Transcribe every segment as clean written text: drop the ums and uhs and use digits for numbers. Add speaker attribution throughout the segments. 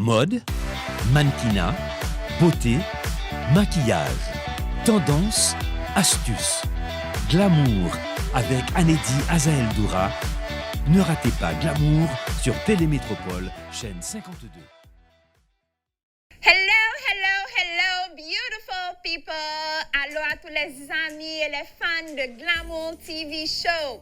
Speaker 1: Mode, mannequinat, beauté, maquillage, tendance, astuces, glamour avec Anedi Azael Doura. Ne ratez pas Glamour sur Télémétropole, chaîne 52.
Speaker 2: Hello, beautiful people. Allô à tous les amis et les fans de Glamour TV Show.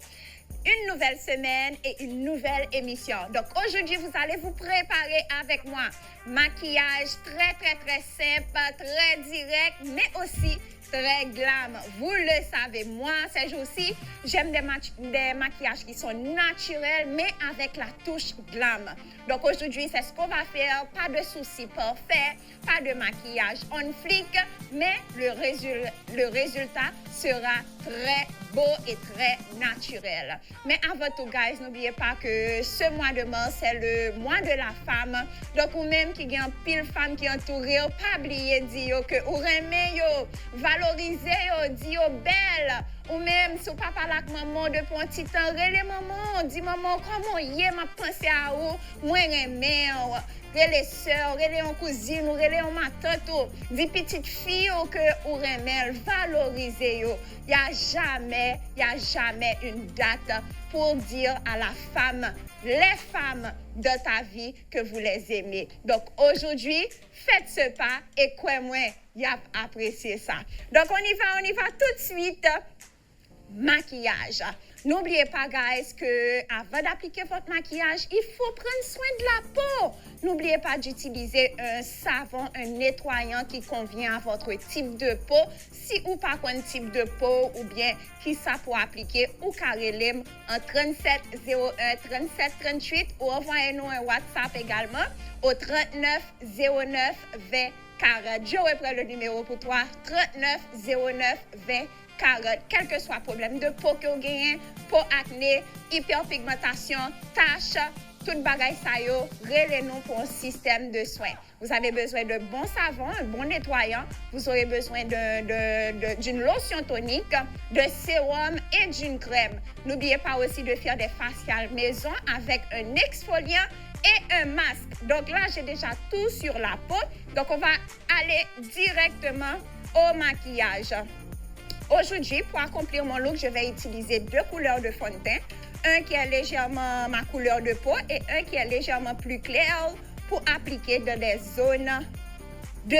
Speaker 2: Une nouvelle semaine et une nouvelle émission. Donc aujourd'hui, vous allez vous préparer avec moi. Maquillage très simple, très direct, mais aussi très glam. Vous le savez, moi, ces jours-ci, j'aime des maquillages qui sont naturels, mais avec la touche glam. Donc aujourd'hui, c'est ce qu'on va faire. Pas de soucis parfaits, pas de maquillage on flic, mais le résultat sera très beau et très naturel. Mais avant tout, guys, n'oubliez pas que ce mois de mars, c'est le mois de la femme. Donc, ou même qui y a pile femme qui entoure, pas oublier de dire que ou remet yo, valoriser yo, dire yo belle. Ou même, si vous ne parlez pas avec maman depuis un petit temps, relez maman, dis maman, comment hier m'a pensé à vous, moi remets, relez soeurs, relez en cousine, relez en ma tante, dis petite fille que vous remets, valorisez yo. Il n'y a jamais une date pour dire à la femme, les femmes de ta vie que vous les aimez. Donc aujourd'hui, faites ce pas et croyez-moi, il a apprécié ça. Donc on y va tout de suite. Maquillage. N'oubliez pas, guys, que avant d'appliquer votre maquillage, il faut prendre soin de la peau. N'oubliez pas d'utiliser un savon, un nettoyant qui convient à votre type de peau. Si ou pas un type de peau ou bien qui ça pour appliquer ou carré en 37 01 37 38 ou envoyez-nous un WhatsApp également au 39 09 20 40. Je reprends le numéro pour toi, 39 09 20 40, quel que soit le problème de peau que vous gagnez, peau acné, hyperpigmentation, taches, tout bagaille ça yo, relez-nous pour un système de soins. Vous avez besoin de bon savon, un bon nettoyant, vous aurez besoin d'une lotion tonique, de sérum et d'une crème. N'oubliez pas aussi de faire des faciales maison avec un exfoliant et un masque. Donc là, j'ai déjà tout sur la peau. Donc on va aller directement au maquillage. Aujourd'hui, pour accomplir mon look, je vais utiliser deux couleurs de fond de teint. Un qui est légèrement ma couleur de peau et un qui est légèrement plus clair pour appliquer dans des zones de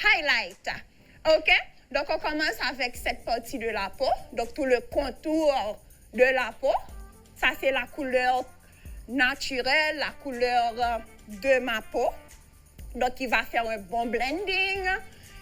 Speaker 2: highlight. OK? Donc, on commence avec cette partie de la peau. Donc, tout le contour de la peau. Ça, c'est la couleur naturelle, la couleur de ma peau. Donc, il va faire un bon blending.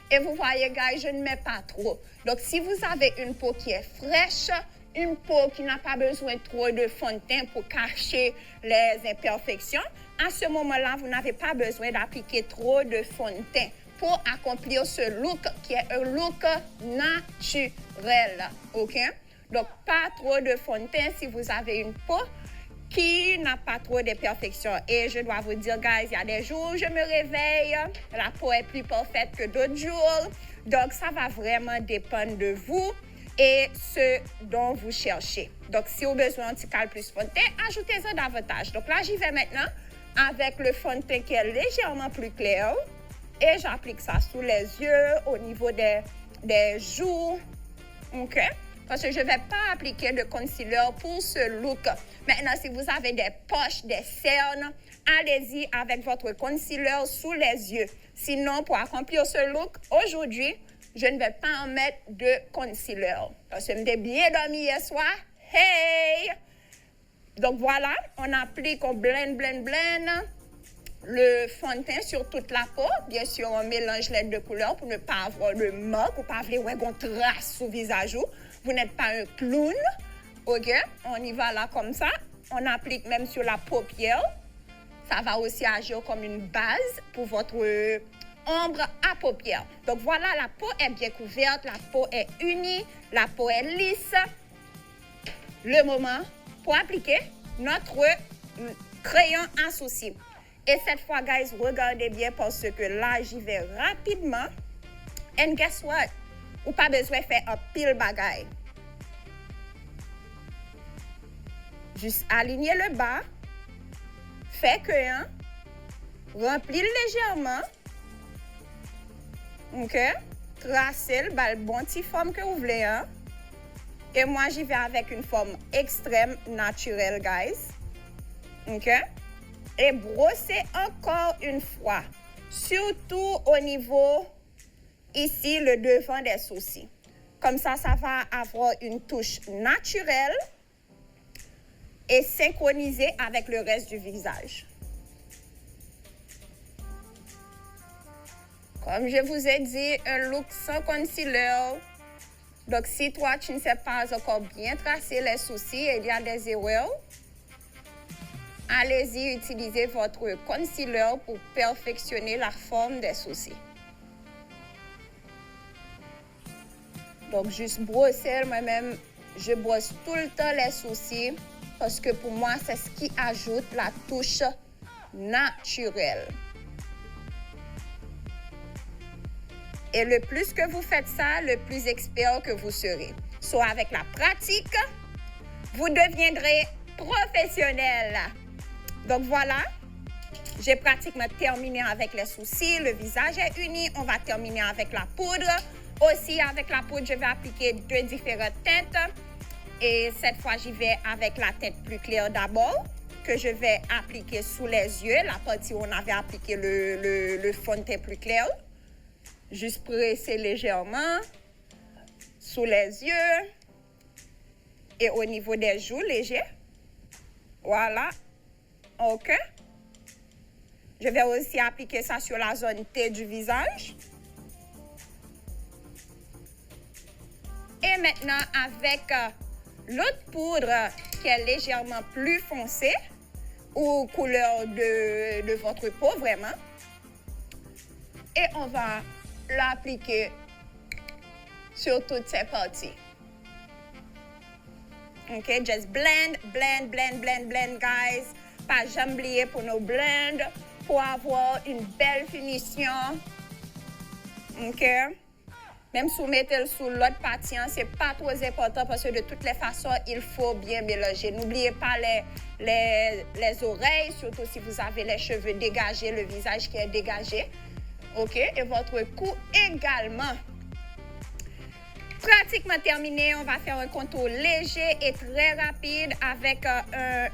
Speaker 2: Et vous voyez, guys, je ne mets pas trop. Donc, si vous avez une peau qui est fraîche, une peau qui n'a pas besoin trop de fond de teint pour cacher les imperfections, à ce moment-là, vous n'avez pas besoin d'appliquer trop de fond de teint pour accomplir ce look qui est un look naturel. OK? Donc, pas trop de fond de teint si vous avez une peau qui n'a pas trop d'imperfections. Et je dois vous dire, guys, il y a des jours où je me réveille, la peau est plus parfaite que d'autres jours. Donc, ça va vraiment dépendre de vous et ce dont vous cherchez. Donc, si vous avez besoin d'un petit cal plus fond de teint, ajoutez-en davantage. Donc là, j'y vais maintenant avec le fond de teint qui est légèrement plus clair. Et j'applique ça sous les yeux, au niveau des joues. OK? Parce que je ne vais pas appliquer de concealer pour ce look. Maintenant, si vous avez des poches, des cernes, allez-y avec votre concealer sous les yeux. Sinon, pour accomplir ce look, aujourd'hui, je ne vais pas en mettre de concealer. Parce que je me suis bien dormi hier soir. Hey! Donc voilà, on applique, on blend le fond de teint sur toute la peau. Bien sûr, on mélange les deux couleurs pour ne pas avoir de marque ou pas avoir une trace sur le visage. Vous n'êtes pas un clown. OK? On y va là comme ça. On applique même sur la paupière. Ça va aussi agir comme une base pour votre ombre à paupières. Donc voilà, la peau est bien couverte, la peau est unie, la peau est lisse. Le moment pour appliquer notre crayon à sourcil. Et cette fois, guys, regardez bien parce que là, j'y vais rapidement. And guess what? Ou pas besoin de faire un pile bagaille. Juste aligner le bas. Fait que, remplir légèrement. OK? Tracez le bon petit forme que vous voulez. Hein? Et moi, j'y vais avec une forme extrême, naturelle, guys. OK? Et brossez encore une fois. Surtout au niveau, ici, le devant des sourcils. Comme ça va avoir une touche naturelle et synchronisée avec le reste du visage. Comme je vous ai dit, un look sans concealer. Donc, si toi, tu ne sais pas encore bien tracer les sourcils et il y a des erreurs, allez-y, utilisez votre concealer pour perfectionner la forme des sourcils. Donc, juste brosser, moi-même, je brosse tout le temps les sourcils parce que pour moi, c'est ce qui ajoute la touche naturelle. Et le plus que vous faites ça, le plus expert que vous serez. Soit avec la pratique, vous deviendrez professionnel. Donc voilà, j'ai pratiquement terminé avec les sourcils. Le visage est uni. On va terminer avec la poudre. Aussi, avec la poudre, je vais appliquer 2 différentes teintes. Et cette fois, j'y vais avec la teinte plus claire d'abord, que je vais appliquer sous les yeux, la partie où on avait appliqué le fond de teint plus clair. Juste presser légèrement sous les yeux et au niveau des joues, léger. Voilà. OK. Je vais aussi appliquer ça sur la zone T du visage. Et maintenant, avec l'autre poudre qui est légèrement plus foncée ou couleur de votre peau, vraiment. Et on va l'appliquer sur toutes ces parties. OK, just blend, blend, blend, blend, blend, guys. Pas jamais oublier pour nos blends, pour avoir une belle finition. OK. Même si vous mettez sous l'autre partie, ce n'est pas trop important parce que de toutes les façons, il faut bien mélanger. N'oubliez pas les oreilles, surtout si vous avez les cheveux dégagés, le visage qui est dégagé. OK, et votre cou également. Pratiquement terminé, on va faire un contour léger et très rapide avec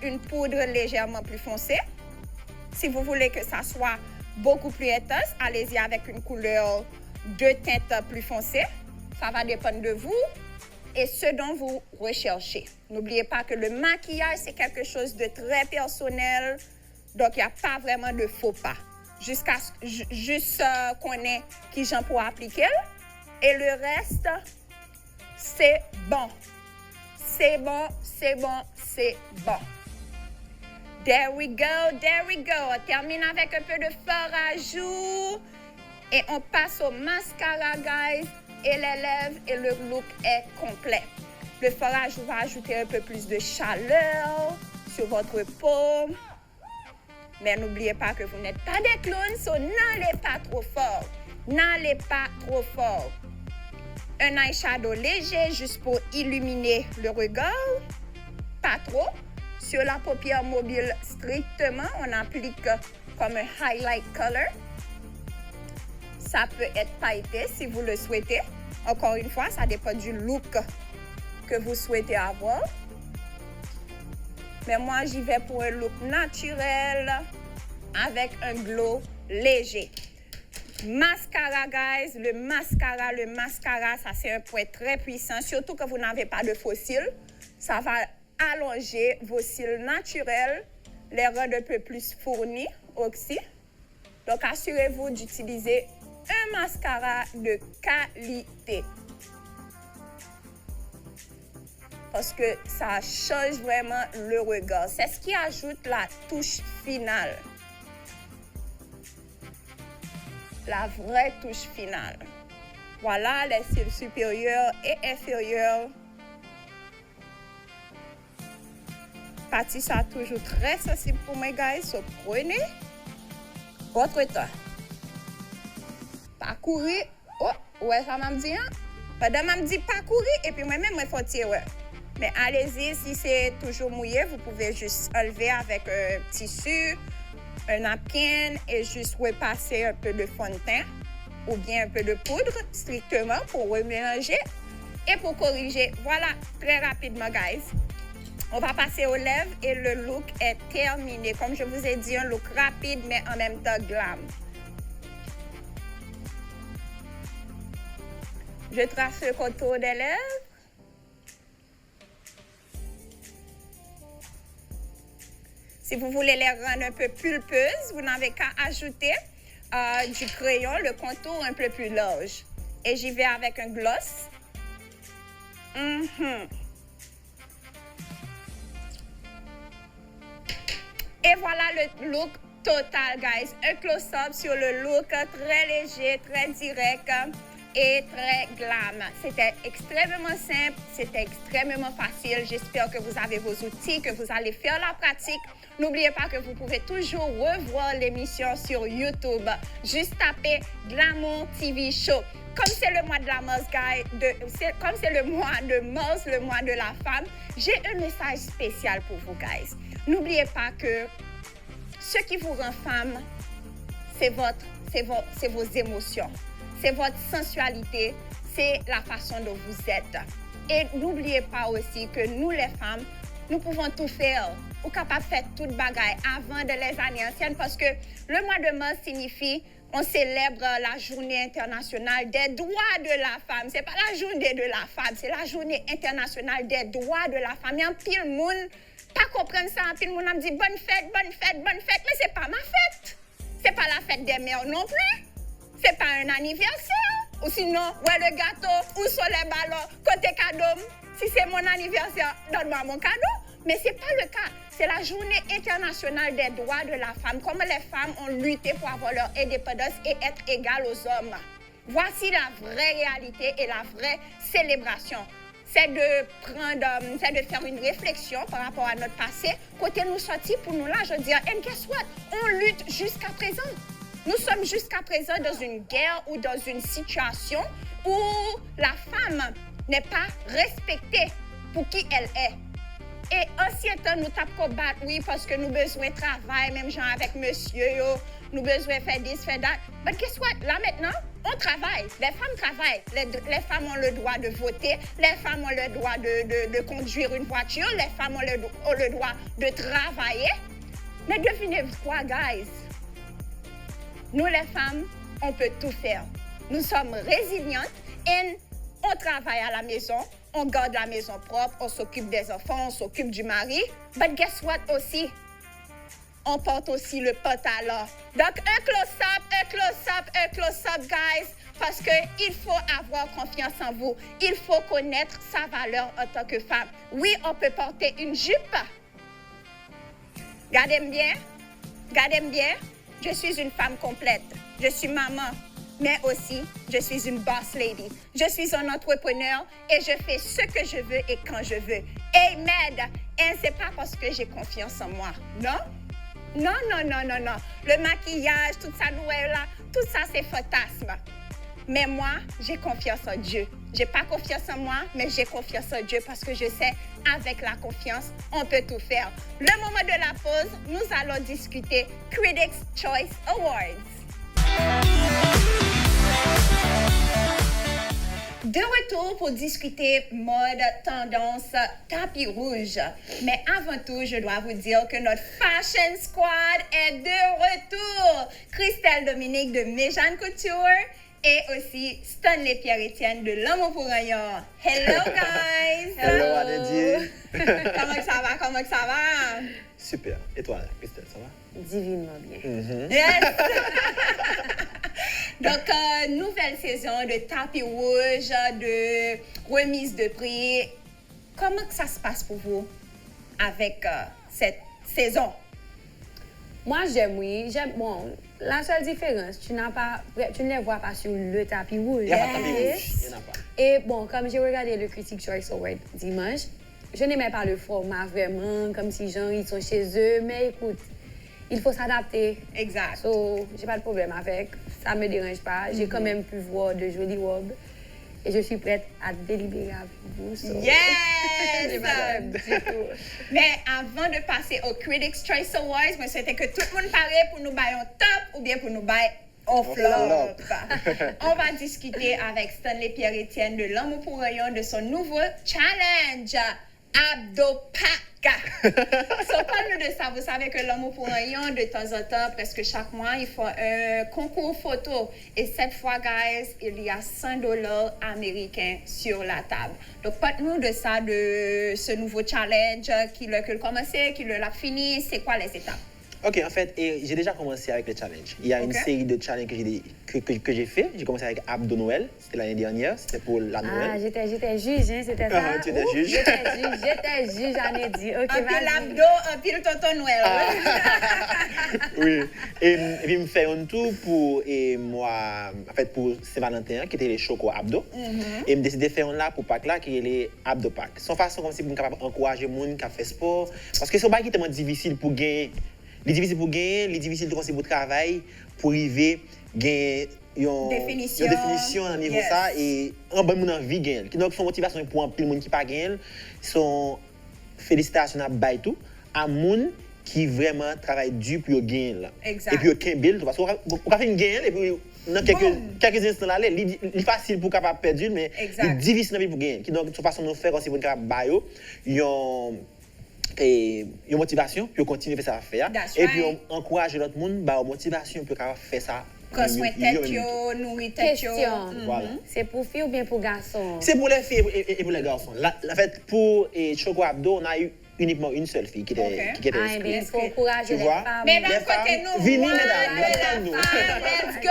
Speaker 2: une poudre légèrement plus foncée. Si vous voulez que ça soit beaucoup plus intense, allez-y avec une couleur de teinte plus foncée. Ça va dépendre de vous et ce dont vous recherchez. N'oubliez pas que le maquillage, c'est quelque chose de très personnel, donc il n'y a pas vraiment de faux pas. Juste qu'on ait qui j'en pour appliquer. Et le reste, c'est bon. C'est bon, c'est bon, c'est bon. There we go, there we go. On termine avec un peu de fard à joues. Et on passe au mascara, guys. Et les lèvres, et le look est complet. Le fard à joues va ajouter un peu plus de chaleur sur votre peau. Mais n'oubliez pas que vous n'êtes pas des clowns, so n'allez pas trop fort. N'allez pas trop fort. Un eyeshadow léger juste pour illuminer le regard. Pas trop. Sur la paupière mobile, strictement, on applique comme un highlight color. Ça peut être pailleté si vous le souhaitez. Encore une fois, ça dépend du look que vous souhaitez avoir. Mais moi, j'y vais pour un look naturel avec un glow léger. Mascara, guys. Le mascara, ça c'est un point très puissant. Surtout que vous n'avez pas de faux cils. Ça va allonger vos cils naturels, les rendre un peu plus fournis aussi. Donc, assurez-vous d'utiliser un mascara de qualité. Parce que ça change vraiment le regard. C'est ce qui ajoute la touche finale. La vraie touche finale. Voilà les cils supérieurs et inférieurs. Partie ça toujours très sensible pour mes guys. So prenez votre temps. Parcourir. Oh, ouais, ça m'a dit, hein? Pendant m'a dit parcourir et puis moi-même, moi, faut tirer. Mais allez-y, si c'est toujours mouillé, vous pouvez juste enlever avec un tissu un napkin et juste repasser un peu de fond de teint ou bien un peu de poudre strictement pour remélanger et pour corriger. Voilà, très rapidement, guys. On va passer aux lèvres et le look est terminé. Comme je vous ai dit, un look rapide mais en même temps glam. Je trace le contour des lèvres. Si vous voulez les rendre un peu pulpeuses, vous n'avez qu'à ajouter du crayon, le contour un peu plus large. Et j'y vais avec un gloss. Et voilà le look total, guys. Un close-up sur le look très léger, très direct et très glam. C'était extrêmement simple, c'était extrêmement facile. J'espère que vous avez vos outils, que vous allez faire la pratique. N'oubliez pas que vous pouvez toujours revoir l'émission sur YouTube. Juste tapez Glamour TV Show. Comme c'est le mois de la mars, comme c'est le mois de mars, le mois de la femme, j'ai un message spécial pour vous, guys. N'oubliez pas que ce qui vous rend femme, c'est vos émotions, c'est votre sensualité, c'est la façon dont vous êtes. Et n'oubliez pas aussi que nous, les femmes, nous pouvons tout faire. Ou capable de faire toute bagaille avant de les années anciennes parce que le mois de mars signifie on célèbre la journée internationale des droits de la femme. C'est pas la journée de la femme, c'est la journée internationale des droits de la femme. Il y a un pile monde pas comprendre ça, un pile monde me dit bonne fête, mais c'est pas ma fête. C'est pas la fête des mères non plus. C'est pas un anniversaire. Ou sinon, ouais le gâteau, ou sur les ballons, côté cadeau. Si c'est mon anniversaire, donne-moi mon cadeau. Mais ce n'est pas le cas. C'est la journée internationale des droits de la femme. Comment les femmes ont lutté pour avoir leur indépendance et être égales aux hommes. Voici la vraie réalité et la vraie célébration. C'est de faire une réflexion par rapport à notre passé. Côté nous sortis pour nous là, je veux dire, and guess what? On lutte jusqu'à présent. Nous sommes jusqu'à présent dans une guerre ou dans une situation où la femme n'est pas respectée pour qui elle est. Et ancien temps, nous tapons combattre, oui, parce que nous besoin de travail, même gens avec monsieur, nous besoin de faire this, faire that. Mais qu'est-ce que là maintenant, on travaille. Les femmes travaillent. Les femmes ont le droit de voter. Les femmes ont le droit de conduire une voiture. Les femmes ont le droit de travailler. Mais devinez quoi, guys? Nous, les femmes, on peut tout faire. Nous sommes résilientes et on travaille à la maison. On garde la maison propre, on s'occupe des enfants, on s'occupe du mari. But guess what aussi? On porte aussi le pantalon. Donc, un close-up, guys. Parce qu'il faut avoir confiance en vous. Il faut connaître sa valeur en tant que femme. Oui, on peut porter une jupe. Regardez-moi bien. Je suis une femme complète. Je suis maman. Mais aussi, je suis une boss lady. Je suis un entrepreneur et je fais ce que je veux et quand je veux. Amen. Et c'est pas parce que j'ai confiance en moi. Non. Le maquillage, tout ça, là, tout ça, c'est fantasme. Mais moi, j'ai confiance en Dieu. J'ai pas confiance en moi, mais j'ai confiance en Dieu parce que je sais, avec la confiance, on peut tout faire. Le moment de la pause, nous allons discuter Critics' Choice Awards. De retour pour discuter mode, tendance, tapis rouge. Mais avant tout, je dois vous dire que notre Fashion Squad est de retour. Christelle Dominique de Méjeanne Couture et aussi Stanley Pierre-Étienne de L'Amour pour Rayon. Hello guys!
Speaker 3: Hello Anédi!
Speaker 2: Comment ça va?
Speaker 3: Super. Et toi, Christelle, ça va?
Speaker 4: Divinement bien.
Speaker 2: Yes! Donc, nouvelle saison de tapis rouge, de remise de prix. Comment que ça se passe pour vous avec cette saison?
Speaker 4: Moi, j'aime. Bon, la seule différence, tu ne les vois pas sur le tapis rouge.
Speaker 3: Il n'y a pas de tapis rouge. Il n'y en a pas.
Speaker 4: Et bon, comme j'ai regardé le Critics' Choice Award dimanche, je n'aimais pas le format vraiment, comme si gens ils sont chez eux. Mais écoute, il faut s'adapter.
Speaker 2: Exact.
Speaker 4: So, j'ai pas de problème avec. Ça me dérange pas. J'ai quand même pu voir de jolies robes. et je suis prête à délibérer avec vous. So. J'ai
Speaker 2: Yes!
Speaker 4: pas de du tout.
Speaker 2: Mais avant de passer aux Critics' Choice Awards, moi, souhaitais que tout le monde parle pour nous bailler un top ou bien pour nous bailler un flop. On va discuter avec Stanley Pierre-Étienne de L'amour pour rayon de son nouveau challenge, Abdopac. So, parle-nous de ça. Vous savez que L'amour pour rayon, de temps en temps, presque chaque mois, ils font un concours photo. Et cette fois, guys, il y a $100 américains sur la table. Donc, parle-nous de ça, de ce nouveau challenge, qui l'a commencé, qui l'a fini, c'est quoi les étapes?
Speaker 3: Ok, en fait, j'ai déjà commencé avec le challenge. Il y a une série de challenges que j'ai fait. J'ai commencé avec Abdo Noël, c'était l'année dernière, c'était pour la Noël.
Speaker 4: Ah, j'étais juge, hein, c'était ça?
Speaker 3: Tu étais juge.
Speaker 4: J'étais juge, j'en ai dit. Ok,
Speaker 2: Un pile
Speaker 4: vas-y.
Speaker 2: Abdo, un pile Tonton Noël.
Speaker 3: Oui, et puis me faire un tour pour pour Saint-Valentin, qui était les chocos Abdo. Et me décidé de faire un là pour Pâques là, qui est les Abdo Pâques. Son façon comme si pour capable encourager les gens qui font sport. Parce que c'est pas qui est tellement difficile pour gagner. Les difficile pour gagner, les difficile de conseiller pour travail, pour arriver gagner une définition à niveau ça et un bon monde envie gagner. Donc son motivation pour un peu de monde qui pas gagner, son félicitations à bail tout à monde qui vraiment travaille dur pour gagner là.
Speaker 2: Exact.
Speaker 3: Et puis au bill parce qu'on va faire une gain et puis dans quelques instants là, il facile pour capable perdre mais il difficile pour gagner. Donc de toute façon nous faire aussi pour capable bail et une motivation pour continuer à faire ça à faire et puis on encourage l'autre monde bah motivation pour faire ça
Speaker 2: Prends soin de tête, nourrir tête.
Speaker 3: Voilà.
Speaker 4: C'est pour filles ou bien pour garçons?
Speaker 3: C'est pour les filles et pour les garçons. En fait, pour Choco Abdo, on a eu uniquement une seule fille qui était inscrite.
Speaker 4: Il faut encourager les femmes.
Speaker 2: Mesdames, côté nous,
Speaker 3: venez, mesdames,
Speaker 2: let's go,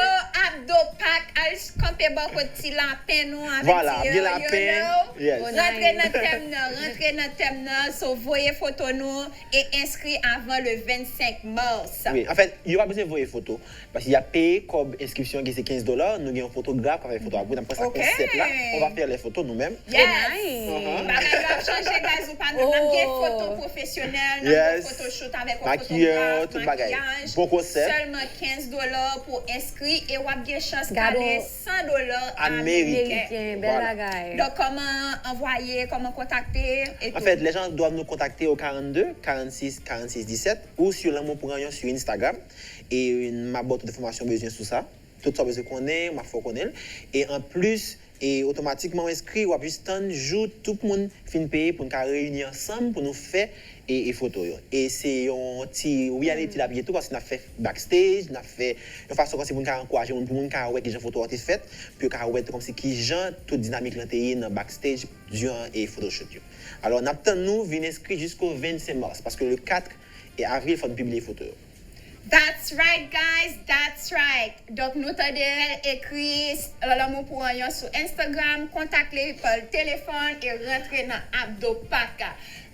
Speaker 2: Abdopac, allez camper bon petit lapin nous avec
Speaker 3: voilà, des lapins. Yes.
Speaker 2: Rentrez dans le thème, so voyez photo nous et inscrit avant le 25 mars.
Speaker 3: Oui, en fait, il y aura besoin de voir les photos. Parce qu'il y a payé comme inscription qui c'est $15. Nous avons un photographe avec photo. Après, ça concept là, on va faire les photos nous-mêmes.
Speaker 2: Yes. Bagay va changer, guys, ou pas nous des photos professionnelles, des photoshoot avec un
Speaker 3: maquilleur,
Speaker 2: photographe,
Speaker 3: tout bagay.
Speaker 2: maquillage.
Speaker 3: Bon concept.
Speaker 2: Seulement $15 pour inscrire et on a bien chance de gagner $100
Speaker 3: américains.
Speaker 4: Belle
Speaker 3: Voilà.
Speaker 4: bagaille.
Speaker 2: Donc, comment envoyer, comment contacter et
Speaker 3: En
Speaker 2: tout.
Speaker 3: fait, les gens doivent nous contacter au 42 46 46 17 ou sur L'amour pour rayon sur Instagram. Et ma boîte de formation besoin sur ça. Tout ça besoin qu'on ait, ma faut qu'on ait. Et en plus, et automatiquement inscrit, ou juste un jour, tout le monde finit payer pour nous réunir ensemble pour nous faire et photos. Et c'est un petit reality là bientôt parce qu'on a fait backstage, on a fait de façon comme si pour nous encourager, pour nous voir les gens photos ont été faites, puis on voir comme si qui gens toute dynamique dans backstage durant et photoshoot. Alors, on attend nous venir inscrire jusqu'au 25 mars parce que le 4 et avril, il faut nous publier les photos.
Speaker 2: That's right, guys, that's right. Donc, nous t'avons écrit L'amour pour rayon sur Instagram, contactez par le téléphone et rentrez dans Abdopac.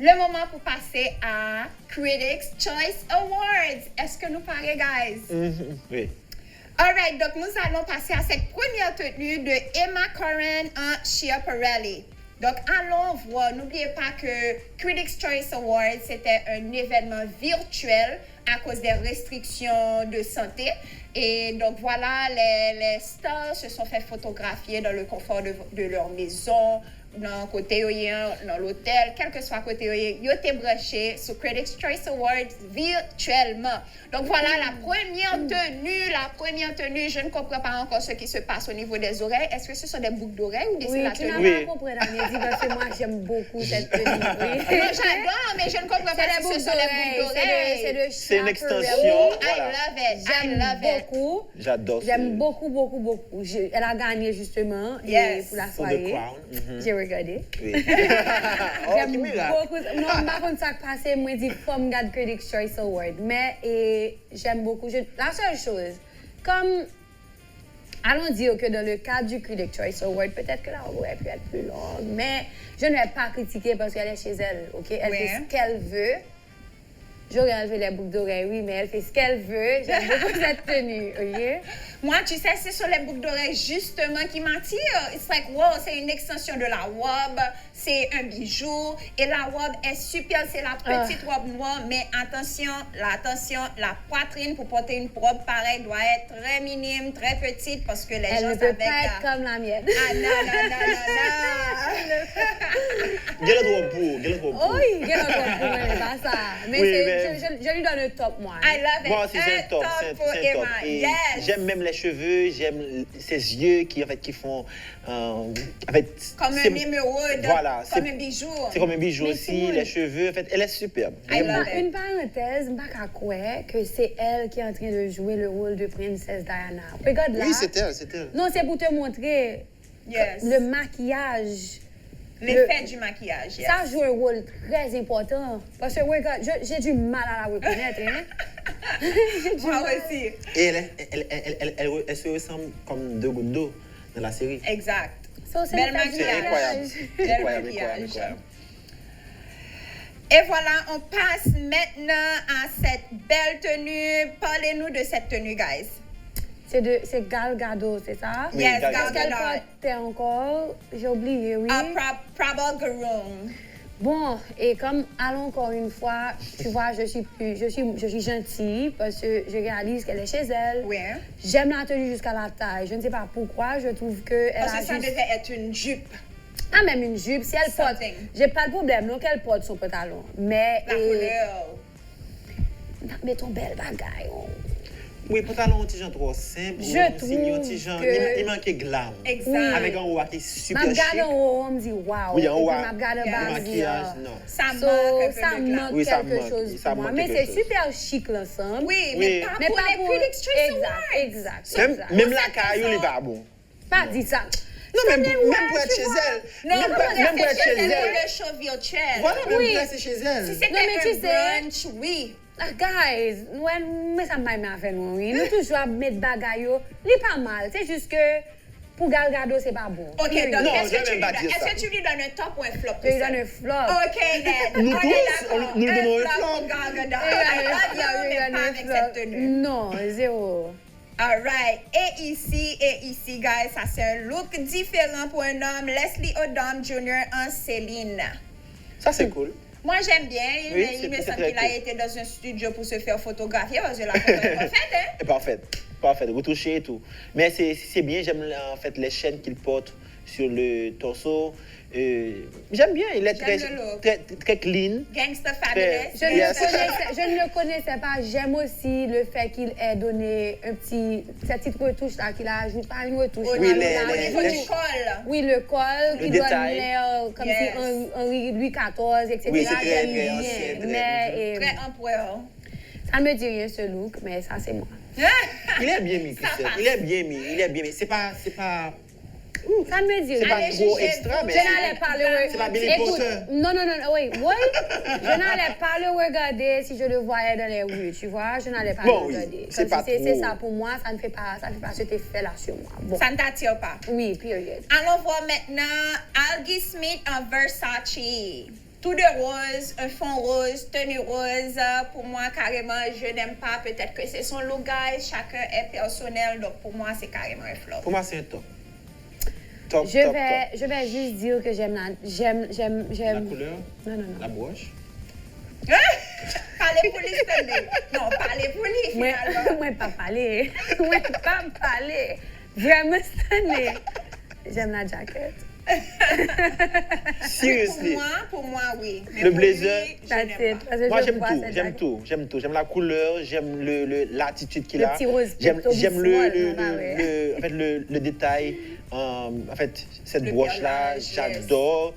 Speaker 2: Le moment pour passer à Critics' Choice Awards. Est-ce que nous parlons, guys?
Speaker 3: Oui.
Speaker 2: Alright, donc nous allons passer à cette première tenue de Emma Corrin en Schiaparelli. Donc, allons voir. N'oubliez pas que Critics' Choice Awards, c'était un événement virtuel à cause des restrictions de santé. Et donc, voilà, les stars se sont fait photographier dans le confort de leur maison, dans côté dans l'hôtel, quel que soit côté ils étaient branchés sur Critics' Choice Awards virtuellement. Donc voilà la première tenue. Je ne comprends pas encore ce qui se passe au niveau des oreilles. Est-ce que ce sont des boucles d'oreilles ou
Speaker 4: Oui,
Speaker 2: la
Speaker 4: tu
Speaker 2: tenue?
Speaker 4: n'as pas compris, Amélie, parce que moi, j'aime beaucoup cette tenue.
Speaker 2: Non, j'adore, mais je ne comprends pas si ce sont des boucles d'oreilles.
Speaker 3: C'est une extension.
Speaker 2: I love it.
Speaker 4: J'aime beaucoup.
Speaker 3: J'adore.
Speaker 4: J'aime beaucoup. Elle a gagné justement pour la soirée.
Speaker 3: For the crown.
Speaker 4: J'ai regardé.
Speaker 3: Oui.
Speaker 4: J'aime beaucoup. Non, par contre, ça passé, moi, je dis, faut me garder Critics' Choice Award. Mais j'aime beaucoup. La seule chose, comme, allons dire que dans le cadre du Critics' Choice Award, peut-être que là, on aurait pu être plus longue, mais je ne vais pas critiquer parce qu'elle est chez elle, OK? Elle fait ce qu'elle veut. Jorel fait les boucles d'oreilles, oui, mais elle fait ce qu'elle veut. J'aime beaucoup cette tenue, ok?
Speaker 2: Moi, tu sais, c'est sur les boucles d'oreilles justement qui m'attire. It's like, wow, c'est une extension de la robe, c'est un bijou. Et la robe est super, c'est la petite robe noire. Mais attention, la poitrine pour porter une robe pareille doit être très minime, très petite parce que les
Speaker 4: Elle
Speaker 2: gens
Speaker 4: ne peut
Speaker 2: avec...
Speaker 4: pas être comme la mienne.
Speaker 2: Ah non.
Speaker 3: Quelle autre robe pour? Quelle autre robe pour?
Speaker 4: Oui, quelle autre robe pour elle, pas ça. Mais
Speaker 3: Oui,
Speaker 4: je lui donne un top, moi.
Speaker 2: I love it.
Speaker 3: Moi aussi, c'est un top.
Speaker 2: pour
Speaker 3: C'est un top.
Speaker 2: Emma.
Speaker 3: Et
Speaker 2: Yes.
Speaker 3: j'aime même les cheveux, j'aime ses yeux qui font. En fait,
Speaker 2: Comme un émeraude,
Speaker 3: voilà,
Speaker 2: comme un bijou.
Speaker 3: C'est comme un bijou
Speaker 4: Mais
Speaker 3: aussi,
Speaker 4: cool.
Speaker 3: les cheveux. En fait, elle est superbe.
Speaker 2: I love it.
Speaker 4: Une parenthèse, je ne sais pas que c'est elle qui est en train de jouer le rôle de princesse Diana. Regarde là.
Speaker 3: Oui, c'est elle, c'est elle.
Speaker 4: Non, c'est pour te montrer
Speaker 2: Yes.
Speaker 4: le maquillage.
Speaker 2: L'effet du maquillage. Yes.
Speaker 4: Ça joue un rôle très important. Parce que regarde, j'ai du mal à la reconnaître. Hein? J'ai du
Speaker 2: Moi
Speaker 4: mal.
Speaker 2: aussi.
Speaker 3: Et elle se ressemble comme deux gouttes d'eau dans la série.
Speaker 2: Exact.
Speaker 4: Ça, c'est
Speaker 2: Belle
Speaker 4: le fait du
Speaker 2: maquillage.
Speaker 3: Incroyable.
Speaker 2: Belle
Speaker 3: Incroyable,
Speaker 2: maquillage.
Speaker 3: incroyable.
Speaker 2: Et voilà, on passe maintenant à cette belle tenue. Parlez-nous de cette tenue, guys.
Speaker 4: C'est Gal Gadot, c'est ça?
Speaker 3: Oui,
Speaker 2: Yes,
Speaker 3: Gal
Speaker 2: Gal
Speaker 4: Qu'est-ce qu'elle
Speaker 2: Gadot.
Speaker 4: portait encore? J'ai oublié, oui.
Speaker 2: Prabal Gurung.
Speaker 4: Bon, et comme allons encore une fois, tu vois, je suis gentille parce que je réalise qu'elle est chez elle.
Speaker 2: Oui.
Speaker 4: J'aime la tenue jusqu'à la taille. Je ne sais pas pourquoi, je trouve qu'elle
Speaker 2: Parce
Speaker 4: a
Speaker 2: que ça
Speaker 4: juste...
Speaker 2: devait être une jupe.
Speaker 4: Ah, même une jupe, si elle porte...
Speaker 2: Something.
Speaker 4: J'ai pas de problème, non, qu'elle porte son pantalon. Mais...
Speaker 2: La couleur.
Speaker 4: Mais ton bel bagaille, oh.
Speaker 3: Oui, pantalon, un petit genre trop simple.
Speaker 4: Je
Speaker 3: ou signe, un petit genre,
Speaker 4: trouve que-
Speaker 3: il manquait glam.
Speaker 2: Exact.
Speaker 3: Avec un haut qui est super
Speaker 4: Ma regarde
Speaker 3: chic.
Speaker 4: en haut, on me dit waouh.
Speaker 3: Oui, en haut,
Speaker 4: Et puis, ma regarde en
Speaker 2: yeah.
Speaker 4: bas,
Speaker 3: Le
Speaker 4: on me dit,
Speaker 3: maquillage, non.
Speaker 2: Ça
Speaker 4: So,
Speaker 2: manque un peu
Speaker 4: ça
Speaker 2: de glam.
Speaker 4: manque
Speaker 3: Oui, ça
Speaker 4: quelque
Speaker 3: manque,
Speaker 4: chose
Speaker 3: ça
Speaker 4: pour moi.
Speaker 3: manque
Speaker 4: Mais
Speaker 3: quelque
Speaker 4: c'est
Speaker 3: chose.
Speaker 4: super chic l'ensemble.
Speaker 2: Oui,
Speaker 3: Oui.
Speaker 2: mais pas pour les Critics Choice Awards.
Speaker 4: Exact.
Speaker 3: Même la caille, il est pas bon.
Speaker 4: Pas dit ça.
Speaker 3: Non, même
Speaker 4: mais
Speaker 3: pour
Speaker 4: ouais,
Speaker 3: être
Speaker 4: tu
Speaker 3: chez
Speaker 4: vois.
Speaker 3: elle.
Speaker 2: Non,
Speaker 3: Même pour être chez elle.
Speaker 2: le show virtuel.
Speaker 3: Voilà, même
Speaker 4: Oui.
Speaker 3: pour être chez elle.
Speaker 2: Si c'était
Speaker 4: Non, mais tu
Speaker 2: un
Speaker 4: sais-
Speaker 2: brunch, oui.
Speaker 4: Ah, guys, mais ça m'a bien fait, oui. Nous toujours mettre bagaille, il est pas mal. C'est juste que pour Gal Gadot, c'est pas bon.
Speaker 2: Ok, donc
Speaker 3: Non,
Speaker 2: est-ce
Speaker 3: je
Speaker 2: que
Speaker 3: vais
Speaker 2: tu lui
Speaker 3: même pas
Speaker 2: donnes-
Speaker 3: dire ça.
Speaker 2: est-ce que tu lui donnes un top ou un flop?
Speaker 4: Je lui donne un flop.
Speaker 2: Ok, then.
Speaker 3: Nous
Speaker 2: On est
Speaker 3: tous,
Speaker 2: d'accord.
Speaker 3: nous donnons un
Speaker 2: flop
Speaker 3: flop.
Speaker 2: pour Gal Gadot.
Speaker 4: Je
Speaker 2: I
Speaker 4: lui
Speaker 2: love
Speaker 4: donne
Speaker 2: you, mais
Speaker 4: un
Speaker 2: pas avec
Speaker 4: flop.
Speaker 2: cette tenue.
Speaker 4: Non, zéro.
Speaker 2: All right. Et ici, guys, ça c'est un look différent pour un homme. Leslie Odom Jr. en Céline.
Speaker 3: Ça, c'est cool.
Speaker 2: Moi, j'aime bien.
Speaker 3: Oui,
Speaker 2: Il me
Speaker 3: c'est
Speaker 2: semble
Speaker 3: très
Speaker 2: qu'il a
Speaker 3: cool.
Speaker 2: été dans un studio pour se faire photographier parce que la photo est parfaite, hein?
Speaker 3: Et parfait, parfait, retouché et tout. Mais c'est bien, j'aime en fait les chaînes qu'il porte sur le torse. J'aime bien, il est très,
Speaker 2: J'aime le look.
Speaker 3: très clean.
Speaker 2: Gangsta Fabulous.
Speaker 3: Très- Yes.
Speaker 4: Je ne le connaissais pas. J'aime aussi le fait qu'il ait donné cette petite retouche là, qu'il ajoute pas une retouche.
Speaker 2: Au
Speaker 3: Oui,
Speaker 2: niveau
Speaker 3: les-
Speaker 2: au niveau
Speaker 3: les-
Speaker 2: du col.
Speaker 4: Oui, le col,
Speaker 3: Le
Speaker 4: qui donne
Speaker 3: détail.
Speaker 4: l'air comme
Speaker 2: Yes.
Speaker 4: si un Louis XIV, etc.
Speaker 3: Oui, c'est très,
Speaker 4: J'aime
Speaker 3: très
Speaker 4: bien.
Speaker 3: ancien, très-
Speaker 4: Mais
Speaker 2: Très empereur.
Speaker 4: ça ne me dit rien ce look, mais ça c'est moi.
Speaker 3: Il est bien mis,
Speaker 2: Ça
Speaker 3: Christelle.
Speaker 2: passe.
Speaker 3: Il est bien mis, il est bien mis. C'est pas
Speaker 4: Ça ne me dit
Speaker 3: C'est
Speaker 4: rien.
Speaker 3: pas
Speaker 2: Allez,
Speaker 3: trop
Speaker 2: juger
Speaker 3: extra,
Speaker 2: vous.
Speaker 3: mais
Speaker 4: Je n'allais pas le
Speaker 3: C'est pas Billy
Speaker 4: Écoute,
Speaker 3: Potter.
Speaker 4: non, oui. Je n'allais pas le regarder si je le voyais dans les rues, tu vois. Je n'allais pas
Speaker 3: Bon,
Speaker 4: le
Speaker 3: oui,
Speaker 4: regarder.
Speaker 3: c'est
Speaker 4: Comme
Speaker 3: pas
Speaker 4: si c'est
Speaker 3: trop.
Speaker 4: ça pour moi, ça ne fait pas cet effet-là sur moi. Bon.
Speaker 2: Ça ne t'attire pas.
Speaker 4: Oui, period.
Speaker 2: Allons voir maintenant Algie Smith en Versace. Tout de rose, un fond rose, tenue rose. Pour moi, carrément, je n'aime pas. Peut-être que c'est son look, guys. Chacun est personnel. Donc, pour moi, c'est carrément un flop.
Speaker 3: Pour moi, c'est un top. Top,
Speaker 4: Je
Speaker 3: top,
Speaker 4: vais juste dire que j'aime
Speaker 3: top. La couleur,
Speaker 4: Non.
Speaker 3: la broche.
Speaker 2: Parlez pour les tenus. Non, parlez pour les finalement.
Speaker 4: Moi, pas parler. Moi, pas parler. Vraiment, cette j'aime la jaquette.
Speaker 3: Seriously.
Speaker 2: Pour moi, oui. Mais
Speaker 3: Le
Speaker 2: pour
Speaker 3: blazer,
Speaker 2: lui, je
Speaker 4: That's
Speaker 2: n'aime
Speaker 4: it.
Speaker 2: pas.
Speaker 4: Parce que
Speaker 3: Moi,
Speaker 4: je
Speaker 3: j'aime
Speaker 4: vois
Speaker 3: tout,
Speaker 4: cette
Speaker 3: j'aime
Speaker 4: jaquette.
Speaker 3: tout, j'aime tout. J'aime la couleur, j'aime l'attitude qu'il
Speaker 4: Le
Speaker 3: a.
Speaker 4: petit rose
Speaker 3: J'aime
Speaker 4: plutôt
Speaker 3: j'aime
Speaker 4: small, non, ouais.
Speaker 3: en fait, le détail. En fait, cette
Speaker 2: Le
Speaker 3: broche-là,
Speaker 2: perlage,
Speaker 3: j'adore.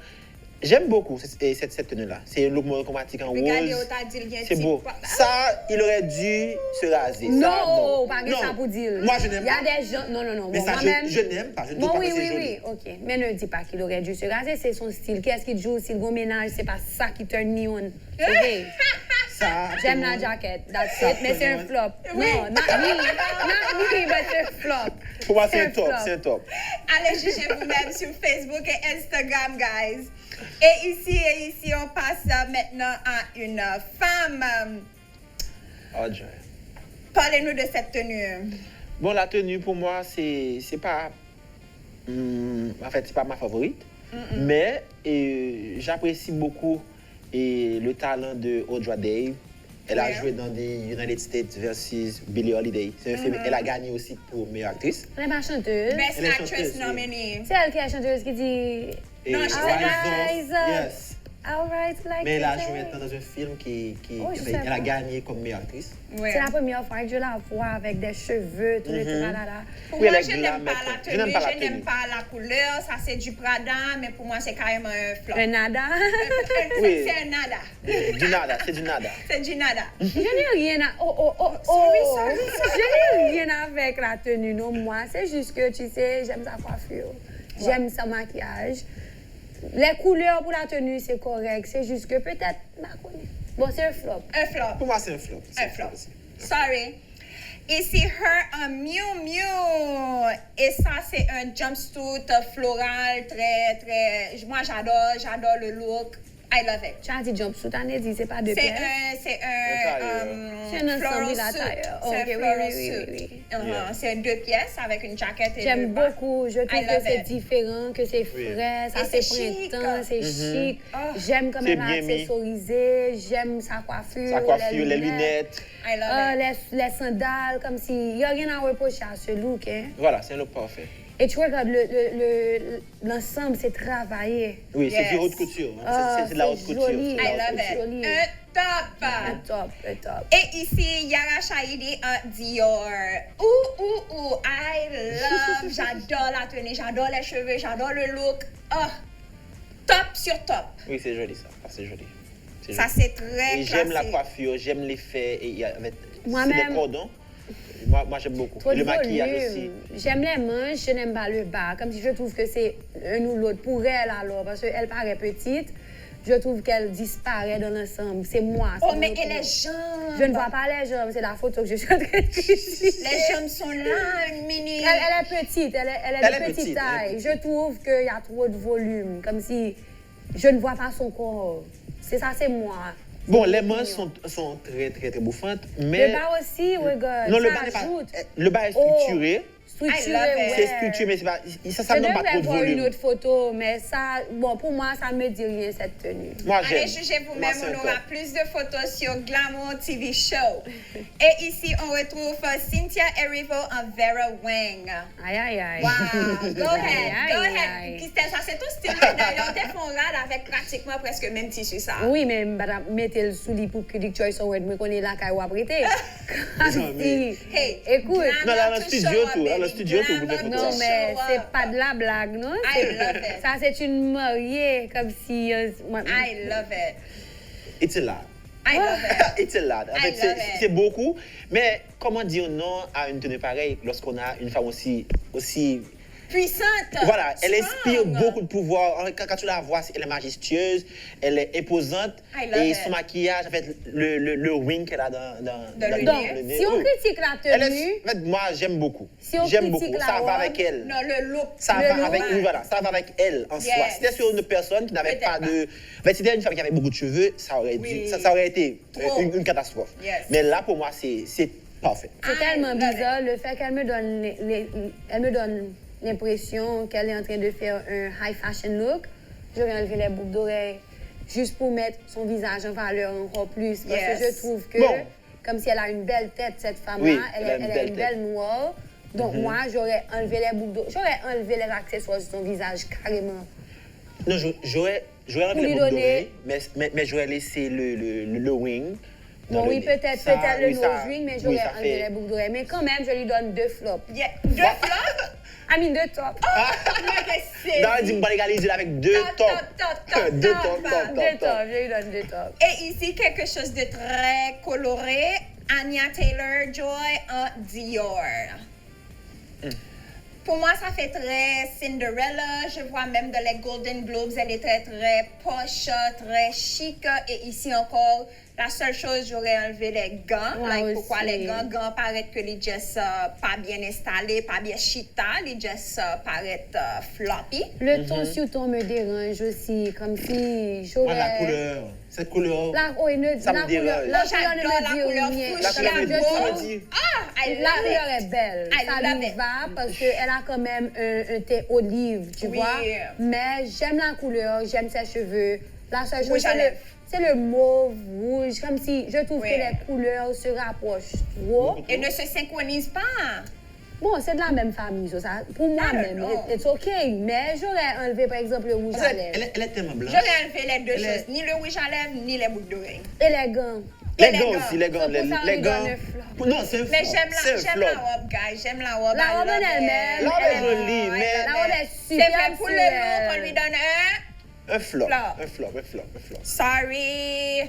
Speaker 3: J'aime beaucoup cette tenue-là. C'est un look monochromatique en
Speaker 2: Regardez,
Speaker 3: rose.
Speaker 2: on t'a dit, il y a un
Speaker 3: C'est
Speaker 2: petit
Speaker 3: beau.
Speaker 2: pa-
Speaker 3: Ça, il aurait dû se raser. Ça,
Speaker 4: Non, pas
Speaker 3: Non.
Speaker 4: ça pour dire.
Speaker 3: Moi, je n'aime
Speaker 4: Il y a
Speaker 3: pas.
Speaker 4: des gens. Non.
Speaker 3: Mais
Speaker 4: Bon,
Speaker 3: ça,
Speaker 4: moi-même.
Speaker 3: je n'aime pas. Je ne
Speaker 4: Bon,
Speaker 3: trouve pas
Speaker 4: oui,
Speaker 3: que c'est joli.
Speaker 4: ok. Mais ne dis pas qu'il aurait dû se raser, c'est son style. Qu'est-ce qu'il joue? S'il go ménage, c'est pas ça qui turn me on. Ok.
Speaker 3: Ça,
Speaker 4: J'aime
Speaker 3: tout le
Speaker 4: la
Speaker 3: monde-
Speaker 4: jaquette, that's
Speaker 3: Ça,
Speaker 4: it. Mais c'est un
Speaker 3: tout le monde-
Speaker 4: flop. Non, not me, but c'est un flop.
Speaker 3: Pour moi, c'est un top.
Speaker 4: flop.
Speaker 3: C'est un top.
Speaker 2: Allez juger vous-même sur Facebook et Instagram, guys. Et ici, on passe maintenant à une femme.
Speaker 3: Audrey.
Speaker 2: Parlez-nous de cette tenue.
Speaker 3: Bon, la tenue, pour moi, c'est pas... en fait, c'est pas ma favorite. Mais j'apprécie beaucoup le talent de Audra Day. Elle a joué dans des United States versus Billie Holiday. C'est un film. Elle a gagné aussi pour meilleure actrice.
Speaker 4: Elle est pas chanteuse.
Speaker 2: Best
Speaker 3: Elle est
Speaker 2: Actress
Speaker 3: chanteuse, oui.
Speaker 2: nominee.
Speaker 4: C'est elle qui est la chanteuse qui dit
Speaker 2: Non, she's
Speaker 4: Rise up.
Speaker 3: Yes.
Speaker 4: Alright, like
Speaker 3: Mais elle a
Speaker 4: it
Speaker 3: joué
Speaker 4: is.
Speaker 3: dans un film
Speaker 4: Oh, je sais
Speaker 3: elle a
Speaker 4: pas.
Speaker 3: gagné comme meilleure actrice.
Speaker 2: Ouais.
Speaker 4: C'est la première fois que je la vois avec des cheveux, tout le tralala.
Speaker 2: Pour
Speaker 3: Oui,
Speaker 2: moi,
Speaker 3: elle est
Speaker 2: je n'aime pas la
Speaker 3: glam, je
Speaker 2: tenue,
Speaker 3: n'aime pas la
Speaker 2: je n'aime
Speaker 3: tenue.
Speaker 2: pas la couleur. Ça, c'est du Prada, mais pour moi, c'est carrément un flop.
Speaker 4: Un nada.
Speaker 3: Oui.
Speaker 2: C'est un nada.
Speaker 3: Du nada, c'est du nada.
Speaker 2: C'est du nada.
Speaker 4: Je n'ai rien à... Oh.
Speaker 2: Sorry.
Speaker 4: Je n'ai rien avec la tenue, non, moi. C'est juste que, tu sais, j'aime sa coiffure. J'aime son maquillage. Les couleurs pour la tenue, c'est correct. C'est juste que peut-être... Bon, c'est un flop.
Speaker 2: Un flop.
Speaker 3: Pour moi, c'est un flop. C'est
Speaker 2: Un flop. Sorry. Ici, her en Miu Miu. Et ça, c'est un jumpsuit floral très... Moi, j'adore le look. I love it.
Speaker 4: Tu as dit jumpsuit, on a dit, c'est pas deux
Speaker 2: C'est
Speaker 4: pièces.
Speaker 2: un
Speaker 4: C'est un
Speaker 2: floral
Speaker 4: ensemble, la
Speaker 2: suit.
Speaker 4: taille.
Speaker 2: C'est
Speaker 4: Ok,
Speaker 2: un
Speaker 4: oui,
Speaker 2: floral
Speaker 4: oui,
Speaker 2: suit.
Speaker 4: oui.
Speaker 2: C'est 2 pièces avec une jaquette et
Speaker 4: J'aime
Speaker 2: deux bas.
Speaker 4: beaucoup. Je trouve
Speaker 2: I
Speaker 4: que
Speaker 2: love
Speaker 4: c'est
Speaker 2: it.
Speaker 4: différent, que c'est frais, ça
Speaker 2: Et
Speaker 4: c'est
Speaker 2: c'est chic.
Speaker 4: printemps, c'est chic. J'aime comme
Speaker 3: C'est
Speaker 4: elle a
Speaker 3: bien mis.
Speaker 4: accessorisé, j'aime sa coiffure.
Speaker 3: Sa coiffure, les lunettes.
Speaker 2: I love it.
Speaker 4: Les sandales, comme si... Il n'y a rien à reprocher à ce look. Hein.
Speaker 3: Voilà, c'est un look parfait.
Speaker 4: Et tu regardes, l'ensemble, c'est travaillé.
Speaker 3: Oui, c'est
Speaker 2: Yes.
Speaker 3: du haute couture. Hein.
Speaker 4: Ah,
Speaker 3: C'est de la haute
Speaker 4: c'est
Speaker 3: couture.
Speaker 4: joli.
Speaker 3: c'est de la
Speaker 2: I
Speaker 3: haute
Speaker 2: love
Speaker 3: couture.
Speaker 2: it.
Speaker 4: Joli.
Speaker 2: Un top.
Speaker 4: Un top.
Speaker 2: Et ici, Yara Shahidi en Dior. I love. J'adore la tenue, j'adore les cheveux, j'adore le look. Oh, top sur top.
Speaker 3: Oui, c'est joli ça. Ah, c'est joli. C'est
Speaker 2: Ça,
Speaker 3: joli.
Speaker 2: c'est très
Speaker 3: Et j'aime la
Speaker 2: classique.
Speaker 3: coiffure, j'aime l'effet. Et il y a c'est
Speaker 4: Moi-même-
Speaker 3: des cordons. Moi j'aime beaucoup.
Speaker 4: Trop
Speaker 3: Et
Speaker 4: de
Speaker 3: le maquillage
Speaker 4: volume.
Speaker 3: aussi.
Speaker 4: J'aime les manches, je n'aime pas le bas. Comme si je trouve que c'est un ou l'autre pour elle alors, parce qu'elle paraît petite. Je trouve qu'elle disparaît dans l'ensemble. C'est moi.
Speaker 2: Oh,
Speaker 4: c'est
Speaker 2: mais
Speaker 4: mon
Speaker 2: et les
Speaker 4: opinion.
Speaker 2: jambes.
Speaker 4: Je ne vois pas les jambes, c'est la photo que je suis en train de ici.
Speaker 2: Les jambes sont là, une mini.
Speaker 4: Elle est petite, elle
Speaker 3: Elle
Speaker 4: est
Speaker 3: est
Speaker 4: de petite
Speaker 3: petite,
Speaker 4: taille.
Speaker 3: elle est
Speaker 4: Je trouve qu'il y a trop de volume, comme si je ne vois pas son corps. C'est ça, c'est moi.
Speaker 3: Bon, les manches sont très très très bouffantes,
Speaker 4: Le
Speaker 3: mais
Speaker 4: bas aussi, regarde,
Speaker 3: non, le
Speaker 4: ça
Speaker 3: bas n'est pas.
Speaker 4: ajoute.
Speaker 3: Le bas est structuré.
Speaker 4: Structuré,
Speaker 2: I love it.
Speaker 4: ouais.
Speaker 3: C'est structuré, mais c'est pas, ça
Speaker 4: Je
Speaker 3: ne donne pas
Speaker 4: devrais
Speaker 3: trop de
Speaker 4: voir une
Speaker 3: volume.
Speaker 4: autre photo, mais ça, bon, pour moi, ça ne me dit rien, cette tenue.
Speaker 3: Moi
Speaker 2: Allez,
Speaker 3: j'aime.
Speaker 2: jugez
Speaker 3: Moi,
Speaker 2: vous-même,
Speaker 3: c'est
Speaker 2: on
Speaker 3: un
Speaker 2: aura
Speaker 3: top.
Speaker 2: plus de photos sur Glamour TV Show. Et ici, on retrouve Cynthia Erivo en Vera Wang.
Speaker 4: Aïe, aïe, aïe.
Speaker 2: Wow, go ahead,
Speaker 4: Aïe,
Speaker 2: go
Speaker 4: aïe,
Speaker 2: ahead.
Speaker 4: aïe.
Speaker 2: Christelle, ça c'est ton style d'ailleurs. On te font rad avec pratiquement presque le même tissu ça.
Speaker 4: Oui, mais madame, mettez le sous lit pour Critic Choice Award, mais qu'on est là, qu'on va prêter.
Speaker 3: Non, mais-
Speaker 2: Hey,
Speaker 4: Écoute.
Speaker 3: Non, là,
Speaker 2: glamour
Speaker 3: le
Speaker 2: to
Speaker 3: studio,
Speaker 2: show up,
Speaker 3: tout, là, le
Speaker 2: baby.
Speaker 3: studio, tout, vous
Speaker 2: Glamour
Speaker 3: devez
Speaker 2: to
Speaker 4: Non,
Speaker 3: show
Speaker 4: mais
Speaker 2: up.
Speaker 4: c'est pas de la blague, non?
Speaker 2: I love it.
Speaker 4: Ça, c'est une mariée, comme si... moi-
Speaker 2: I love it.
Speaker 3: It's a lot.
Speaker 2: I love it.
Speaker 3: It's a lot. En
Speaker 2: I
Speaker 3: fait,
Speaker 2: love it.
Speaker 3: c'est beaucoup. Mais comment dire non à une tenue pareille lorsqu'on a une femme aussi
Speaker 2: Puissante.
Speaker 3: voilà, elle inspire
Speaker 2: strong.
Speaker 3: beaucoup de pouvoir. Quand tu la vois, elle est majestueuse, elle est imposante.
Speaker 2: I love
Speaker 3: Et
Speaker 2: it.
Speaker 3: son maquillage, en fait, le wing qu'elle a dans
Speaker 2: le
Speaker 4: Donc,
Speaker 2: nez.
Speaker 3: nez.
Speaker 4: si on
Speaker 3: Oui.
Speaker 4: critique la
Speaker 3: Elle
Speaker 4: tenue,
Speaker 3: est, en fait, moi, j'aime beaucoup.
Speaker 4: Si on
Speaker 3: J'aime
Speaker 4: critique
Speaker 3: beaucoup.
Speaker 4: la
Speaker 3: Ça va
Speaker 4: robe,
Speaker 3: avec elle.
Speaker 2: Non, le look.
Speaker 3: Ça
Speaker 4: Le
Speaker 3: va
Speaker 4: look.
Speaker 3: avec, oui, voilà, ça va avec elle en soi.
Speaker 2: Yes.
Speaker 3: Si c'était sur une personne qui n'avait
Speaker 2: Peut-être
Speaker 3: pas de. En fait, si c'était une femme qui avait beaucoup de cheveux, ça aurait,
Speaker 2: Oui.
Speaker 3: ça aurait été
Speaker 2: Trop.
Speaker 3: une catastrophe.
Speaker 2: Yes.
Speaker 3: Mais là, pour moi, c'est parfait.
Speaker 4: c'est
Speaker 2: I
Speaker 4: tellement
Speaker 2: love
Speaker 4: bizarre le fait qu'elle me donne elle me donne l'impression qu'elle est en train de faire un high fashion look. J'aurais enlevé les boucles d'oreilles juste pour mettre son visage en valeur encore plus. Parce que
Speaker 2: Yes.
Speaker 4: je trouve que,
Speaker 3: Bon.
Speaker 4: comme si elle a une belle tête, cette femme-là,
Speaker 3: Oui,
Speaker 4: elle a une belle noire. Donc moi, j'aurais enlevé les boucles d'oreilles, j'aurais enlevé les accessoires de son visage carrément.
Speaker 3: Non, j'aurais enlevé
Speaker 4: Pour
Speaker 3: les
Speaker 4: lui
Speaker 3: boucles
Speaker 4: donner-
Speaker 3: d'oreilles, mais j'aurais laissé le wing. dans
Speaker 4: Bon,
Speaker 3: le
Speaker 4: oui,
Speaker 3: nez.
Speaker 4: peut-être
Speaker 3: Ça,
Speaker 4: le
Speaker 3: oui, ça-
Speaker 4: nose ring, mais
Speaker 3: oui,
Speaker 4: j'aurais
Speaker 3: ça
Speaker 4: enlevé
Speaker 3: fait-
Speaker 4: les boucles d'oreilles. Mais quand même, je lui donne 2 flops.
Speaker 2: Yeah. Deux flops.
Speaker 4: I mean 2 tops.
Speaker 2: Moi, que c'est.
Speaker 3: Dans le dit, on va légaliser avec 2
Speaker 2: Top,
Speaker 3: tops.
Speaker 2: top,
Speaker 3: 2
Speaker 2: top,
Speaker 3: tops,
Speaker 2: top.
Speaker 3: top,
Speaker 4: 2
Speaker 3: top, top.
Speaker 4: tops, je lui donne 2 tops.
Speaker 2: Et ici, quelque chose de très coloré. Anya Taylor-Joy en Dior. Pour moi, ça fait très Cinderella. Je vois même dans les Golden Globes, elle est très, très poche, très chic. Et ici encore, La seule chose, j'aurais enlevé les gants.
Speaker 4: Moi
Speaker 2: Like,
Speaker 4: aussi.
Speaker 2: pourquoi les gants paraissent que les just pas bien installés, pas bien chita, les just paraissent floppy.
Speaker 4: Le ton sur ton me dérange aussi, comme si j'aurais...
Speaker 3: Moi, la couleur, cette couleur.
Speaker 4: La, oui,
Speaker 3: Ça me dérange.
Speaker 4: la
Speaker 2: J'adore la couleur
Speaker 4: rien.
Speaker 2: fuchsia.
Speaker 3: La couleur
Speaker 2: je
Speaker 3: me
Speaker 2: trouve-
Speaker 3: dit.
Speaker 2: Ah, I
Speaker 4: La
Speaker 2: love
Speaker 4: couleur
Speaker 2: it.
Speaker 4: est belle,
Speaker 2: I
Speaker 4: ça
Speaker 2: love
Speaker 4: lui
Speaker 2: it.
Speaker 4: va parce qu'elle a quand même un teint olive, tu
Speaker 2: Oui.
Speaker 4: vois. Mais j'aime la couleur, j'aime ses cheveux. La seule chose,
Speaker 2: Rouge à lèvres.
Speaker 4: c'est le mauve rouge, comme si je trouve
Speaker 2: Oui.
Speaker 4: que les couleurs se rapprochent trop.
Speaker 2: Et ne se synchronise pas.
Speaker 4: Bon, c'est de la même famille, ça. Pour
Speaker 2: I don't
Speaker 4: moi-même,
Speaker 2: know.
Speaker 4: it's OK. Mais j'aurais enlevé, par exemple, le rouge
Speaker 3: Parce
Speaker 4: à
Speaker 3: qu'elle-
Speaker 4: lèvres.
Speaker 3: elle est tellement blanche.
Speaker 2: J'aurais enlevé les deux
Speaker 3: Elle est-
Speaker 2: choses, ni le rouge à lèvres, ni les boucles d'oreilles.
Speaker 4: Élégant.
Speaker 3: Les
Speaker 2: les
Speaker 3: gants
Speaker 2: gants.
Speaker 3: aussi, les gants.
Speaker 4: So, pour ça, on lui donne un flop.
Speaker 3: Non, c'est un flop.
Speaker 2: Mais
Speaker 3: C'est
Speaker 2: j'aime
Speaker 3: un
Speaker 2: la
Speaker 3: flop.
Speaker 2: robe, guys. J'aime la robe.
Speaker 4: La
Speaker 2: I
Speaker 4: robe
Speaker 2: love
Speaker 4: en elle-même,
Speaker 2: it.
Speaker 3: La robe est jolie, mais-
Speaker 4: La robe est
Speaker 2: C'est
Speaker 4: super
Speaker 2: vrai, pour le look, on lui donne
Speaker 3: Un flop.
Speaker 2: Flop.
Speaker 3: Un flop, un flop, un flop.
Speaker 2: Sorry.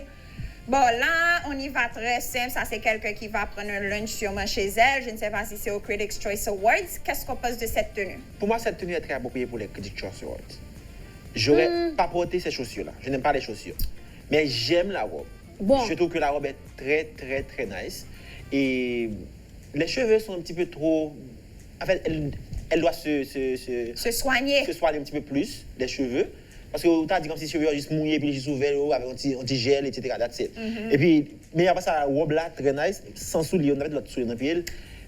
Speaker 2: Bon, là, on y va très simple. Ça, c'est quelqu'un qui va prendre un lunch sûrement chez elle. Je ne sais pas si c'est au Critics' Choice Awards. Qu'est-ce qu'on pense de cette tenue?
Speaker 3: Pour moi, cette tenue est très appropriée pour les Critics' Choice Awards. J'aurais pas porté ces chaussures-là. Je n'aime pas les chaussures. Mais j'aime la robe.
Speaker 4: Bon.
Speaker 3: Je trouve que la robe est très, très, très nice. Et les cheveux sont un petit peu trop... En fait, elle doit
Speaker 2: Se soigner.
Speaker 3: se soigner un petit peu plus, les cheveux. Parce que tu as dit comme si les cheveux sont juste mouillés, puis juste ouverts avec un petit gel, etc. That's it. Et puis, mais après ça, la robe là, très nice, sans souliers, on avait de l'autre souliers dans le pied.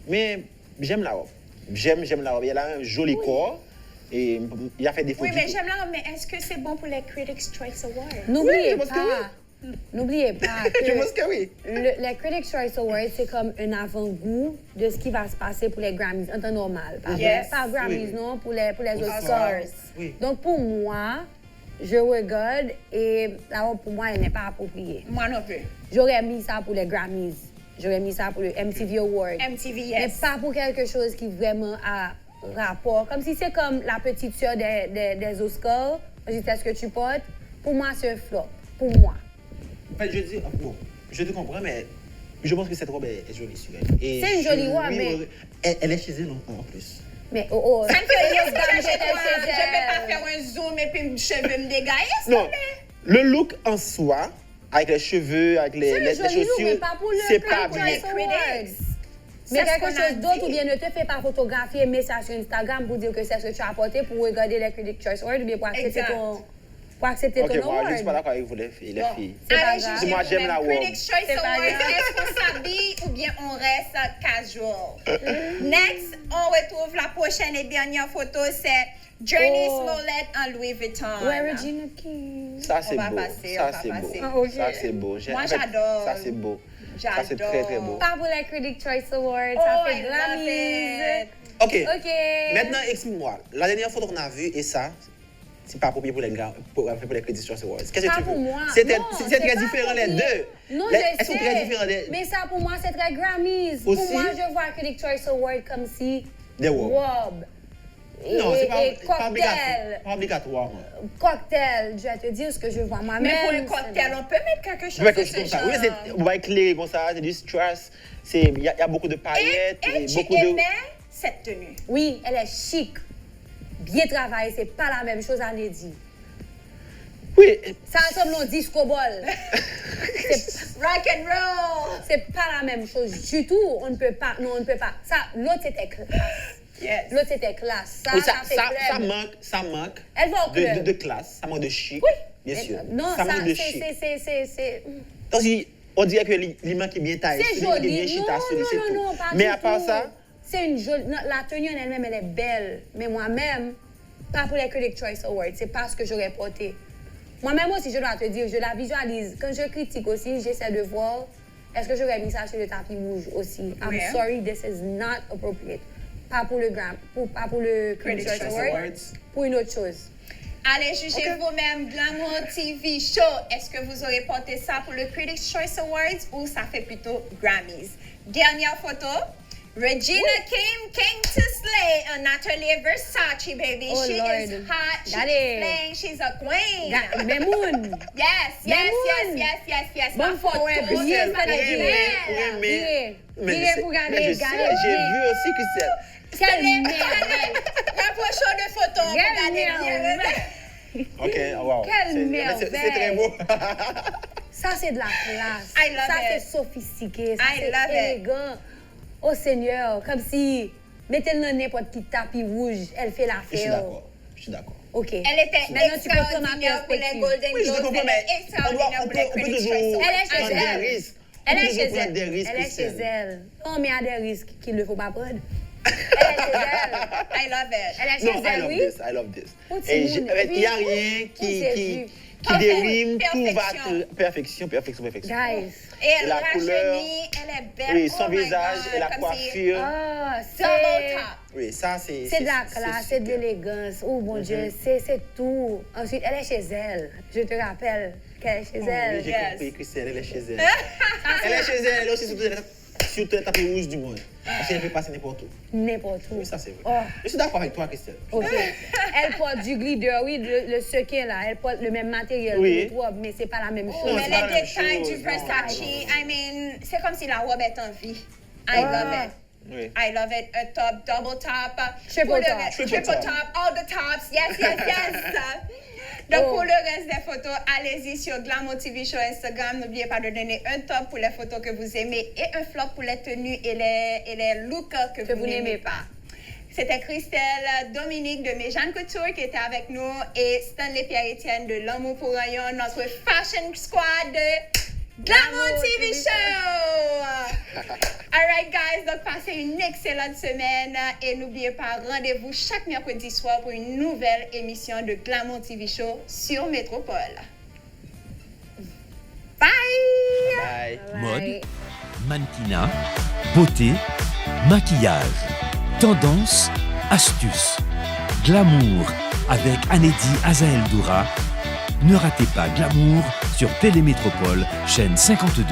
Speaker 3: Mais j'aime la robe. J'aime la robe. Elle a un joli corps. Et il a fait des photos.
Speaker 2: Oui, mais j'aime la robe, mais est-ce que c'est bon pour les Critics' Choice Awards?
Speaker 4: N'oubliez
Speaker 3: je pense que
Speaker 4: pas. N'oubliez pas que
Speaker 3: Je pense que oui.
Speaker 4: les Critics' Choice Awards, c'est comme un avant-goût de ce qui va se passer pour les Grammys en temps normal. Pas,
Speaker 2: Yes.
Speaker 4: pas Grammys,
Speaker 3: Oui.
Speaker 4: non, pour les Oscars.
Speaker 2: Oscars.
Speaker 3: Oui.
Speaker 4: Donc pour moi, je regarde et la robe pour moi, elle n'est pas appropriée.
Speaker 2: Moi non plus.
Speaker 4: J'aurais mis ça pour les Grammys. J'aurais mis ça pour le MTV Award.
Speaker 2: MTV,
Speaker 4: Mais
Speaker 2: yes.
Speaker 4: pas pour quelque chose qui vraiment a rapport. Comme si c'est comme la petite sœur des Oscars. C'est ce que tu portes. Pour moi, c'est un flop. Pour moi.
Speaker 3: En fait, je dis, bon, je te comprends, mais je pense que cette robe est jolie sur elle. Et
Speaker 4: C'est une jolie robe,
Speaker 3: oui,
Speaker 4: mais-
Speaker 3: elle est chez elle en plus.
Speaker 4: Mais oh,
Speaker 2: Ça me fait
Speaker 4: elle
Speaker 2: rire
Speaker 4: est
Speaker 2: de chez
Speaker 4: chez
Speaker 2: toi.
Speaker 4: elle.
Speaker 2: Je peux pas faire un zoom et puis mes cheveux me dégailler,
Speaker 3: Non, le look en soi, avec les cheveux, avec les
Speaker 4: C'est un joli look, mais
Speaker 3: chaussures,
Speaker 4: pas pour le
Speaker 3: c'est
Speaker 4: prix
Speaker 3: pas
Speaker 4: pour
Speaker 3: bien.
Speaker 4: les Awards. Mais
Speaker 2: C'est ce
Speaker 4: quelque
Speaker 2: qu'on a
Speaker 4: chose d'autre,
Speaker 2: dit.
Speaker 4: ou bien ne te fais pas photographier, mets ça sur Instagram pour dire que c'est ce que tu as apporté pour regarder les Critics' Choice Awards, ou bien pour accepter
Speaker 2: Exact.
Speaker 4: pour accepter
Speaker 3: Ok,
Speaker 4: ton
Speaker 3: moi, je ne suis pas
Speaker 4: award.
Speaker 3: d'accord avec vous, les filles.
Speaker 4: Bon.
Speaker 3: filles.
Speaker 4: C'est pas
Speaker 2: Allez,
Speaker 4: grave.
Speaker 2: jugez
Speaker 3: Moi, j'aime
Speaker 2: vous-même.
Speaker 3: la robe.
Speaker 2: Critics' Choice
Speaker 4: C'est pas
Speaker 2: Awards,
Speaker 4: grave.
Speaker 2: est-ce qu'on s'habille ou bien on reste casual? Next, on retrouve la prochaine et dernière photo, c'est Journey
Speaker 4: Oh.
Speaker 2: Smollett en Louis Vuitton.
Speaker 4: Ouais, Regina King.
Speaker 3: Ça, c'est
Speaker 2: va
Speaker 3: beau.
Speaker 2: passer,
Speaker 3: Ça,
Speaker 2: on va
Speaker 3: c'est beau.
Speaker 2: passer.
Speaker 4: Ah, ok.
Speaker 3: Ça, c'est beau.
Speaker 2: Moi,
Speaker 3: En fait,
Speaker 2: j'adore.
Speaker 3: Ça, c'est beau. Ça, c'est
Speaker 2: J'adore.
Speaker 3: très, très beau.
Speaker 4: Pas pour les Critics' Choice Awards,
Speaker 2: Oh,
Speaker 4: ça
Speaker 2: I
Speaker 4: fait
Speaker 2: love
Speaker 4: Grammys.
Speaker 2: it.
Speaker 3: Ok.
Speaker 4: Ok.
Speaker 3: Maintenant, explique-moi. La dernière photo qu'on a vue, et ça, c'est pas approprié pour les Critics' Choice Awards. Qu'est-ce que
Speaker 4: Pas
Speaker 3: tu
Speaker 4: pour
Speaker 3: veux?
Speaker 4: moi.
Speaker 3: C'était
Speaker 4: Non,
Speaker 3: c'est très
Speaker 4: pas
Speaker 3: différent, les
Speaker 4: approprié.
Speaker 3: deux.
Speaker 4: Non,
Speaker 3: Les-
Speaker 4: je
Speaker 3: Elles sont très
Speaker 4: sais.
Speaker 3: différentes
Speaker 4: Mais ça, pour moi, c'est très Grammys.
Speaker 3: Aussi?
Speaker 4: Pour moi, je vois Critics' Choice Awards comme si...
Speaker 3: Des robes.
Speaker 4: Robe. Et,
Speaker 3: Non, c'est
Speaker 4: et
Speaker 3: pas obligatoire.
Speaker 4: cocktail.
Speaker 3: Pas obligatoire. moi.
Speaker 4: Cocktail. Je vais te dire ce que je vois moi-même.
Speaker 2: Mais pour un cocktail, on peut mettre quelque chose
Speaker 3: Je vais
Speaker 2: de
Speaker 3: quelque
Speaker 2: ce
Speaker 3: chose comme ça. Oui,
Speaker 2: genre.
Speaker 3: c'est on va éclairer comme ça, c'est du strass. Il y a beaucoup de paillettes
Speaker 2: Et tu
Speaker 3: beaucoup de.
Speaker 2: aimais cette tenue?
Speaker 4: Oui, elle est chic. Bien travaillée, c'est pas la même chose à Neddy.
Speaker 3: Oui,
Speaker 4: Ça ressemble au disco ball.
Speaker 2: Rock and roll!
Speaker 4: C'est pas la même chose du tout. On ne peut pas. Non, on ne peut pas. Ça, l'autre c'était classe.
Speaker 2: Yes.
Speaker 4: L'autre c'était classe. Ça,
Speaker 3: oui,
Speaker 4: ça, fait club.
Speaker 3: ça manque
Speaker 4: Elle va au club.
Speaker 3: de classe, ça manque de chic.
Speaker 4: Oui.
Speaker 3: Bien sûr.
Speaker 4: Non,
Speaker 3: ça
Speaker 4: ça,
Speaker 3: manque de chic.
Speaker 4: c'est.
Speaker 3: Tandis, on dirait que l'image est bien taillée.
Speaker 4: C'est
Speaker 3: l'image est bien
Speaker 4: joli.
Speaker 3: chita, c'est tout.
Speaker 4: Non, pas
Speaker 3: Mais
Speaker 4: du
Speaker 3: à part
Speaker 4: tout.
Speaker 3: ça,
Speaker 4: C'est une jolie. Non, la tenue en elle-même, elle est belle. Mais moi-même, pas pour les Critics' Choice Awards. C'est pas ce que j'aurais porté. Moi-même aussi, je dois te dire, je la visualise. Quand je critique aussi, j'essaie de voir, est-ce que j'aurais mis ça sur le tapis rouge aussi? I'm
Speaker 2: Ouais.
Speaker 4: sorry, this is not appropriate. Pas pour le pas pour le Critics' Choice Awards. Pour une autre chose.
Speaker 2: Allez, jugez vous-même, Glamour TV Show. Est-ce que vous aurez porté ça pour le Critics' Choice Awards ou ça fait plutôt Grammys? Dernière photo. Regina King came to slay on Atelier Versace, baby.
Speaker 4: Oh,
Speaker 2: she
Speaker 4: Lord.
Speaker 2: is hot. She's
Speaker 4: Got it.
Speaker 2: slaying. She's a queen.
Speaker 4: Memoun.
Speaker 2: Yes.
Speaker 4: Bon,
Speaker 2: Ma photo,
Speaker 4: ouais,
Speaker 2: c'est
Speaker 4: bien,
Speaker 2: pas
Speaker 4: bien,
Speaker 2: de
Speaker 4: bien.
Speaker 2: belle.
Speaker 4: Bien, vous regardez, regardez
Speaker 3: j'ai
Speaker 4: bien.
Speaker 3: vu aussi que c'est.
Speaker 4: Quelle
Speaker 2: Allez,
Speaker 4: merveille.
Speaker 2: la prochaine de photo,
Speaker 4: Quelle
Speaker 2: regardez bien.
Speaker 4: merveille.
Speaker 3: Ok, wow.
Speaker 4: Quelle
Speaker 3: C'est très
Speaker 4: merveille.
Speaker 3: beau.
Speaker 4: Ça, c'est de la classe.
Speaker 2: I love
Speaker 4: ça,
Speaker 2: it.
Speaker 4: c'est sophistiqué. Ça,
Speaker 2: I
Speaker 4: c'est
Speaker 2: love it.
Speaker 4: élégant. Oh Seigneur, comme si mettez-le dans n'importe qui tapis rouge, elle fait
Speaker 3: Je suis
Speaker 4: l'affaire.
Speaker 3: d'accord. Je suis d'accord.
Speaker 4: OK.
Speaker 2: Elle était
Speaker 4: Maintenant, tu peux prendre ma
Speaker 2: extraordinaire pour les
Speaker 4: perspective.
Speaker 2: Golden
Speaker 3: Oui, je te
Speaker 2: Globes.
Speaker 3: comprends,
Speaker 2: Elle
Speaker 3: mais
Speaker 2: est extraordinaire
Speaker 3: on
Speaker 2: pour les
Speaker 3: peut
Speaker 2: Critics'
Speaker 3: toujours
Speaker 2: Choice Awards.
Speaker 4: Elle est chez
Speaker 3: prendre
Speaker 4: elle.
Speaker 3: des risques.
Speaker 4: Elle
Speaker 3: On
Speaker 4: est
Speaker 3: peut
Speaker 4: chez
Speaker 3: toujours prendre des
Speaker 4: elle.
Speaker 3: risques,
Speaker 4: Elle est chez
Speaker 3: Christelle.
Speaker 4: elle. Non, mais il y a des risques qu'il ne faut pas prendre. Elle est chez elle.
Speaker 2: I love it.
Speaker 4: Elle est
Speaker 3: Non,
Speaker 4: chez
Speaker 3: I
Speaker 4: elle,
Speaker 3: love
Speaker 4: oui.
Speaker 3: this, I love this.
Speaker 4: Où
Speaker 3: Et
Speaker 4: Timoun?
Speaker 3: il n'y a
Speaker 4: Oui.
Speaker 3: rien
Speaker 4: Où c'est vu?
Speaker 3: qui
Speaker 2: Parfait.
Speaker 3: dérime, tout va
Speaker 2: Perfection.
Speaker 3: être perfection.
Speaker 4: Guys.
Speaker 2: Et elle
Speaker 3: la couleur,
Speaker 2: rajeunit, elle est belle.
Speaker 3: oui,
Speaker 2: Oh
Speaker 3: son
Speaker 2: my
Speaker 3: visage
Speaker 2: God,
Speaker 3: et la
Speaker 2: comme si-
Speaker 3: coiffure.
Speaker 4: Ah,
Speaker 2: Double
Speaker 4: c'est...
Speaker 2: top.
Speaker 3: Oui, ça c'est.
Speaker 4: C'est de la classe, c'est de
Speaker 3: super.
Speaker 4: l'élégance. Oh mon Dieu, c'est tout. Ensuite, elle est chez elle. Je te rappelle qu'elle est chez
Speaker 3: Oh,
Speaker 4: elle.
Speaker 3: oui, j'ai
Speaker 2: Yes.
Speaker 3: compris, Christelle, elle est chez elle. Elle est chez elle, elle est aussi sur le tapis rouge du monde. Parce qu'elle peut passer n'importe où.
Speaker 4: N'importe où.
Speaker 3: Oui, ça c'est vrai.
Speaker 4: Oh,
Speaker 3: Je suis d'accord avec toi, Christelle.
Speaker 4: OK. Elle porte du glitter, oui, le sequin là. Elle porte le même matériel
Speaker 3: Oui.
Speaker 4: que le robe, mais c'est pas la même
Speaker 3: Oh,
Speaker 4: chose.
Speaker 2: Mais
Speaker 3: c'est pas la
Speaker 2: les
Speaker 3: même
Speaker 2: détails
Speaker 3: chose,
Speaker 2: du
Speaker 3: non.
Speaker 2: Versace, I mean, c'est comme si la robe est en vie. I
Speaker 4: Ah.
Speaker 2: love it.
Speaker 3: Oui.
Speaker 2: I love it. A top, double top.
Speaker 4: Triple
Speaker 2: Pour le
Speaker 4: top.
Speaker 2: reste-
Speaker 3: Triple
Speaker 2: Triple
Speaker 3: top.
Speaker 2: top. All the tops. Yes, yes, yes. Donc,
Speaker 4: Oh.
Speaker 2: pour le reste des photos, allez-y sur Glamour TV Show Instagram. N'oubliez pas de donner un top pour les photos que vous aimez et un flop pour les tenues et les looks que vous n'aimez pas. C'était Christelle, Dominique de Méjeanne Couture qui était avec nous et Stanley Pierre-Étienne de L'Amour pour Rayon, notre fashion squad de Glamour TV Show. All right, guys, donc passez une excellente semaine et n'oubliez pas, rendez-vous chaque mercredi soir pour une nouvelle émission de Glamour TV Show sur Métropole. Bye!
Speaker 3: Bye.
Speaker 1: Mode, mannequinat, beauté, maquillage, tendance, astuces, glamour avec Anedi Azael Doura. Ne ratez pas Glamour sur Télémétropole, chaîne 52.